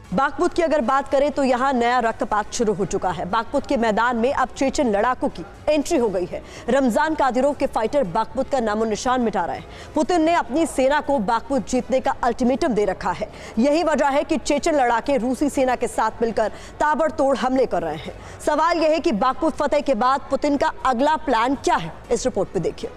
बागपुत की अगर बात करें तो यहां नया रक्तपात शुरू हो चुका है। बागपुत के मैदान में अब चेचन लड़ाकों की एंट्री हो गई है। रमजान कादिरोव के फाइटर बागपुत का नामो निशान मिटा रहे हैं। पुतिन ने अपनी सेना को बागपुत जीतने का अल्टीमेटम दे रखा है। यही वजह है कि चेचन लड़ाके रूसी सेना के साथ मिलकर ताबड़तोड़ हमले कर रहे हैं। सवाल यह है कि बागपुत फतेह के बाद पुतिन का अगला प्लान क्या है, इस रिपोर्ट में देखिए।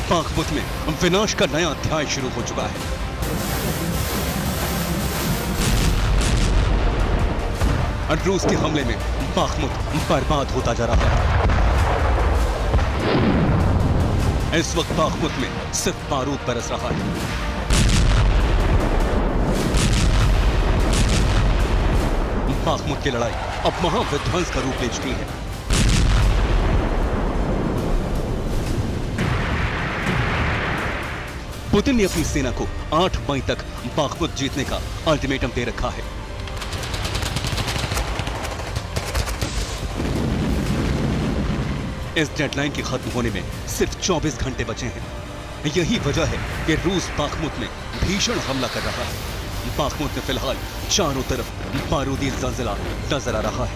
बागपुत में विनाश का नया अध्याय शुरू हो चुका है। रूस के हमले में बागपुत बर्बाद होता जा रहा है। इस वक्त बागपुत में सिर्फ बारूद बरस रहा है। बागपुत की लड़ाई अब महाविध्वंस का रूप ले चुकी है। पुतिन ने अपनी सेना को 8 मई तक बागपुत जीतने का अल्टीमेटम दे रखा है। इस डेडलाइन के खत्म होने में सिर्फ 24 घंटे बचे हैं। यही वजह है कि रूस बागपुत में भीषण हमला कर रहा है। बागपुत में फिलहाल चारों तरफ बारूदी ज़लज़ला नजर आ रहा है।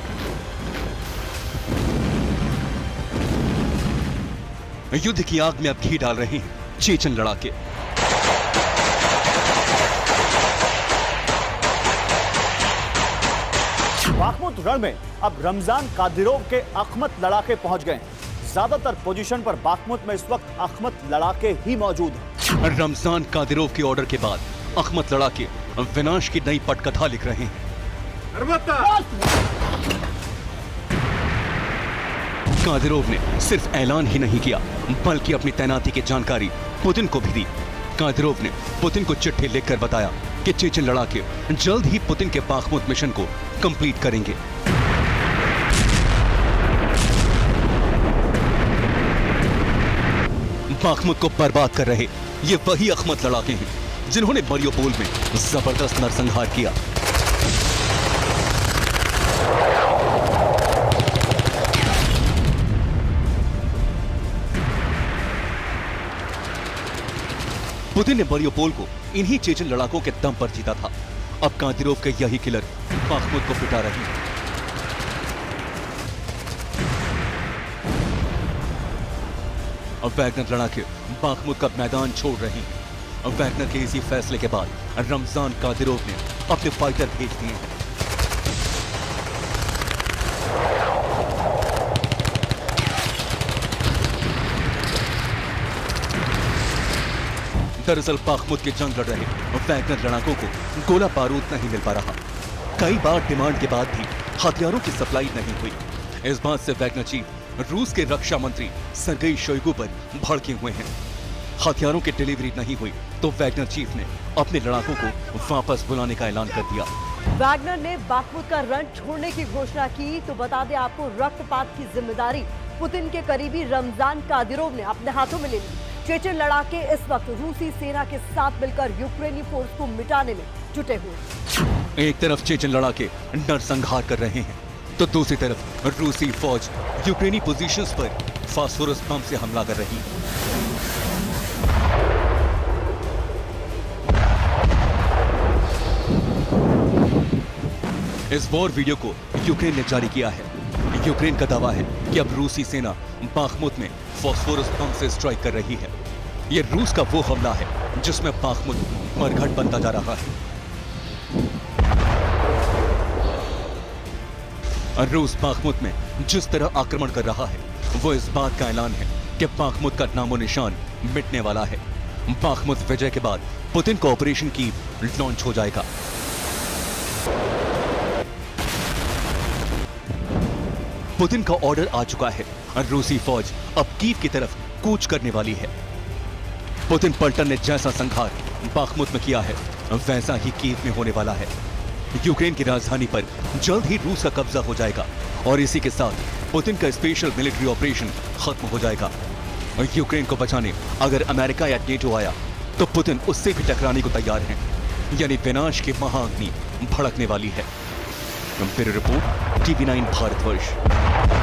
युद्ध की आग में अब घी डाल रहे हैं चेचन लड़ाके। बागपुत रण में अब रमजान कादिरोव के अखमत लड़ाके पहुंच गए हैं। ज्यादातर पोजीशन पर बागपुत में इस वक्त अखमत लड़ाके ही मौजूद हैं। रमजान कादिरोव के ऑर्डर के बाद अखमत लड़ाके विनाश की नई पटकथा लिख रहे हैं। कादिरोव ने सिर्फ ऐलान ही नहीं किया बल्कि अपनी तैनाती की जानकारी पुतिन को भी दी। कादिरोव ने पुतिन को चिट्ठी लिखकर बताया कि चेचन लड़ाके जल्द ही पुतिन के बागपुत मिशन को कंप्लीट करेंगे। बागपुत को बर्बाद कर रहे ये वही अखमत लड़ाके हैं जिन्होंने मरियोपोल में जबरदस्त नरसंहार किया। पुतिन ने मरियोपोल को इन्हीं चेचन लड़ाकों के दम पर जीता था। अब कादिरोव के यही किलर बागपुत को पिटा रही है। अब वैगनर लड़ाके बागपुत का मैदान छोड़ रहे हैं। अब वैगनर के इसी फैसले के बाद रमजान कादिरोव ने अपने फाइटर भेज दिए हैं। दरअसल बागपुत की जंग लड़ रहे वैगनर लड़ाकों को गोला बारूद नहीं मिल पा रहा। कई बार डिमांड के बाद भी हथियारों की सप्लाई नहीं हुई। इस बात से वैगनर चीफ रूस के रक्षा मंत्री सर्गेई शोइगु पर भड़के हुए हैं। हथियारों की डिलीवरी नहीं हुई तो वैगनर चीफ ने अपने लड़ाकों को वापस बुलाने का ऐलान कर दिया। वैगनर ने बागपुत का रण छोड़ने की घोषणा की तो बता दें आपको, रक्तपात की जिम्मेदारी पुतिन के करीबी रमजान कादिरोव ने अपने हाथों में ले ली। चेचन लड़ाके इस वक्त रूसी सेना के साथ मिलकर यूक्रेनी फोर्स को मिटाने में जुटे हुए। एक तरफ चेचन लड़ाके नरसंहार कर रहे हैं तो दूसरी तरफ रूसी फौज यूक्रेनी पोजीशंस पर फास्फोरस बम से हमला कर रही है। इस वॉर वीडियो को यूक्रेन ने जारी किया है। यूक्रेन का दावा है कि अब रूसी सेना बागपुत में फास्फोरस बम से स्ट्राइक कर रही है। यह रूस का वो हमला है जिसमें बागपुत मरघट बनता जा रहा है। रूस बागपुत में जिस तरह आक्रमण कर रहा है वो इस बात का ऐलान है कि बागपुत का नामो निशान मिटने वाला है। बागपुत विजय के बाद पुतिन का ऑपरेशन कीव लॉन्च हो जाएगा। पुतिन का ऑर्डर आ चुका है और रूसी फौज अब कीव की तरफ कूच करने वाली है। पुतिन पलटन ने जैसा संघार बाखमुत में किया है वैसा ही कीव में होने वाला है। यूक्रेन की राजधानी पर जल्द ही रूस का कब्जा हो जाएगा और इसी के साथ पुतिन का स्पेशल मिलिट्री ऑपरेशन खत्म हो जाएगा। यूक्रेन को बचाने अगर अमेरिका या नेटो आया तो पुतिन उससे भी टकराने को तैयार हैं, यानी विनाश की महाअग्नि भड़कने वाली है। Bureau report, TV9 Bharatvarsh.